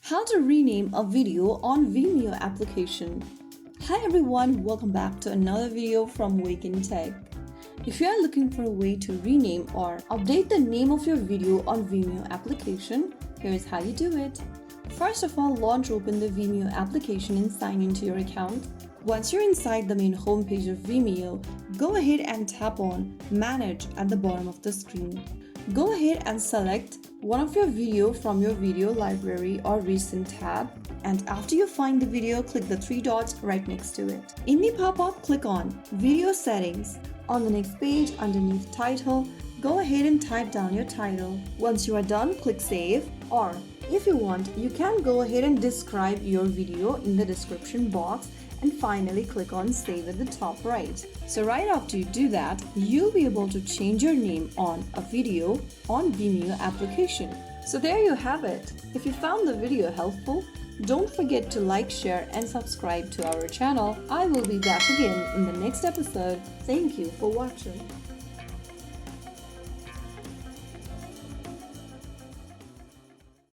How to rename a video on Vimeo application. Hi everyone, welcome back to another video from Wake&Tech. If you are looking for a way to rename or update the name of your video on Vimeo application, here is how you do it. First of all, launch open the Vimeo application and sign into your account. Once you're inside the main homepage of Vimeo, go ahead and tap on Manage at the bottom of the screen. Go ahead and select one of your video from your video library or recent tab, and after you find the video, click the three dots right next to it. In the pop-up, click on Video Settings. On the next page, underneath Title, go ahead and type down your title. Once you are done, click Save, or if you want, you can go ahead and describe your video in the description box, and finally click on Save at the top right. So right after you do that, you'll be able to change your name on a video on Vimeo application. So there you have it. If you found the video helpful, don't forget to like, share and subscribe to our channel. I will be back again in the next episode. Thank you for watching.